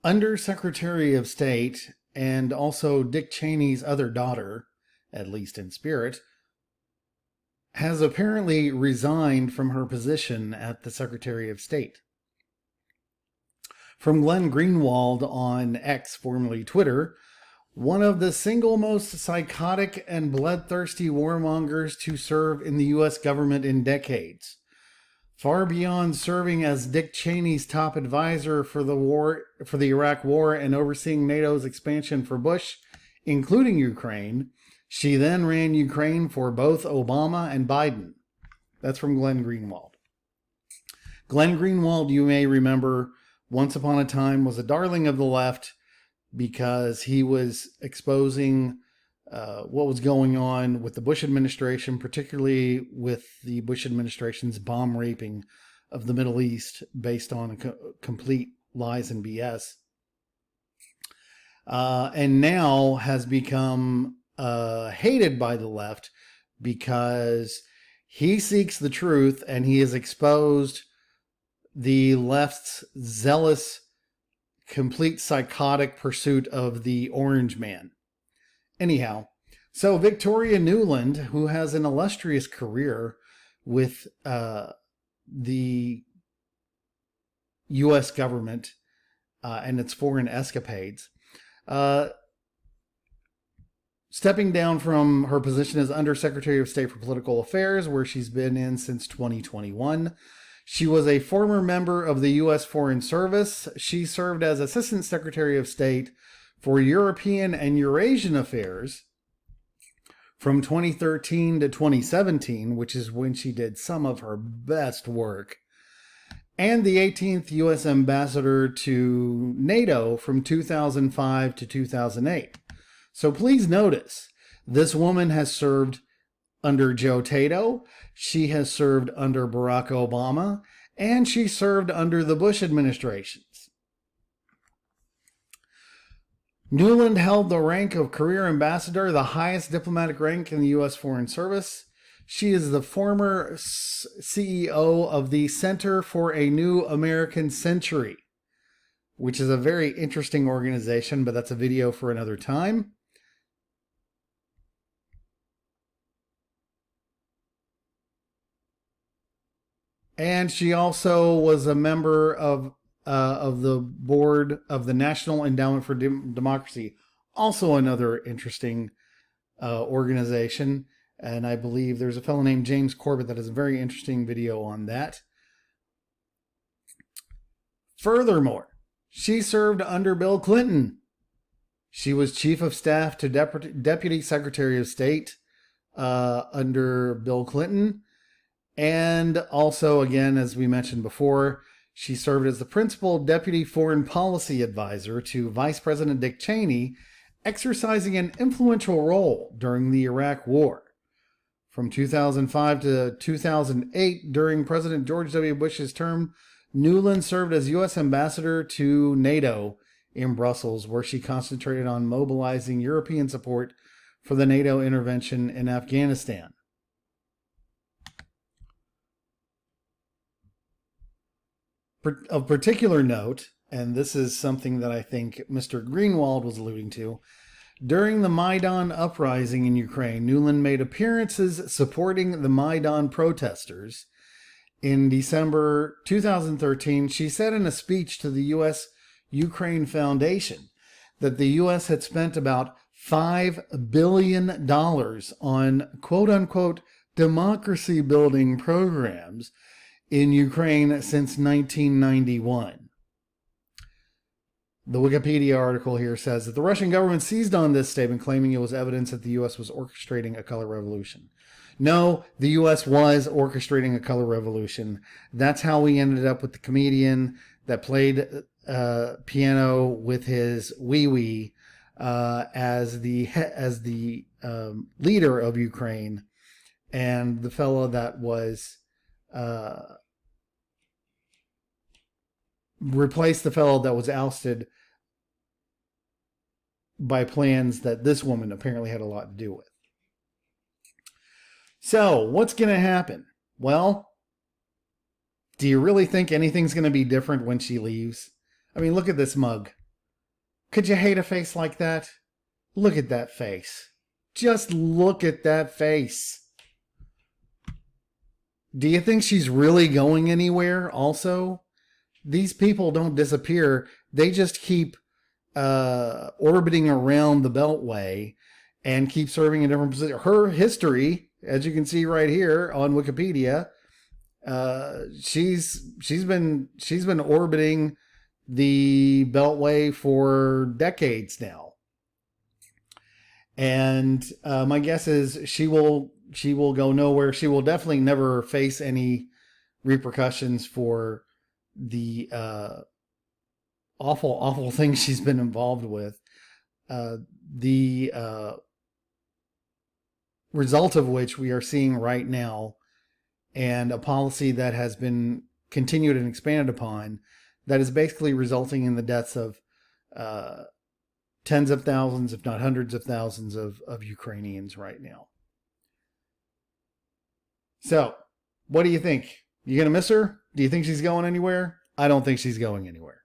Under Secretary of State and also Dick Cheney's other daughter, at least in spirit, has apparently resigned from her position at the Secretary of State. From Glenn Greenwald on X, formerly Twitter, one of the single most psychotic and bloodthirsty warmongers to serve in the U.S. government in decades. Far beyond serving as Dick Cheney's top advisor for the Iraq War and overseeing NATO's expansion for Bush, including Ukraine, she then ran Ukraine for both Obama and Biden. That's from Glenn Greenwald. Glenn Greenwald, you may remember, once upon a time was a darling of the left because he was exposing what was going on with the Bush administration, particularly with the Bush administration's bomb raping of the Middle East based on complete lies and BS. And now has become hated by the left because he seeks the truth and he has exposed the left's zealous, complete psychotic pursuit of the orange man. Anyhow, so Victoria Nuland, who has an illustrious career with the U.S. government and its foreign escapades, stepping down from her position as Undersecretary of State for Political Affairs, where she's been in since 2021. She was a former member of the U.S. Foreign Service. She served as Assistant Secretary of State for European and Eurasian Affairs from 2013 to 2017, which is when she did some of her best work, and the 18th U.S. Ambassador to NATO from 2005 to 2008. So please notice, this woman has served under Joe Tato, she has served under Barack Obama, and she served under the Bush administrations. Nuland held the rank of Career Ambassador, the highest diplomatic rank in the U.S. Foreign Service. She is the former CEO of the Center for a New American Century, which is a very interesting organization, but that's a video for another time. And she also was a member of the board of the National Endowment for Democracy, also another interesting organization. And I believe there's a fellow named James Corbett that has a very interesting video on that. Furthermore, she served under Bill Clinton. She was Chief of Staff to Deputy Secretary of State under Bill Clinton. And also, again, as we mentioned before, she served as the Principal Deputy Foreign Policy Advisor to Vice President Dick Cheney, exercising an influential role during the Iraq War. From 2005 to 2008, during President George W. Bush's term, Nuland served as U.S. Ambassador to NATO in Brussels, where she concentrated on mobilizing European support for the NATO intervention in Afghanistan. Of particular note, and this is something that I think Mr. Greenwald was alluding to, during the Maidan uprising in Ukraine, Nuland made appearances supporting the Maidan protesters. In December 2013, she said in a speech to the U.S. Ukraine Foundation that the U.S. had spent about $5 billion on quote-unquote democracy-building programs in Ukraine since 1991. The Wikipedia article here says that the Russian government seized on this statement, claiming it was evidence that the U.S. was orchestrating a color revolution. No, the U.S. was orchestrating a color revolution. That's how we ended up with the comedian that played piano with his wee-wee as the leader of Ukraine, and the fellow that was replaced the fellow that was ousted by plans that this woman apparently had a lot to do with. So, what's going to happen? Well, do you really think anything's going to be different when she leaves? I mean, look at this mug. Could you hate a face like that? Look at that face. Just look at that face. Do you think she's really going anywhere also? These people don't disappear. They just keep orbiting around the Beltway and keep serving in different positions. Her history, as you can see right here on Wikipedia, she's been orbiting the Beltway for decades now. And my guess is she will go nowhere. She will definitely never face any repercussions for the awful things she's been involved with. The result of which we are seeing right now, and a policy that has been continued and expanded upon, that is basically resulting in the deaths of tens of thousands, if not hundreds of thousands of Ukrainians right now. So, what do you think? You gonna miss her? Do you think she's going anywhere? I don't think she's going anywhere.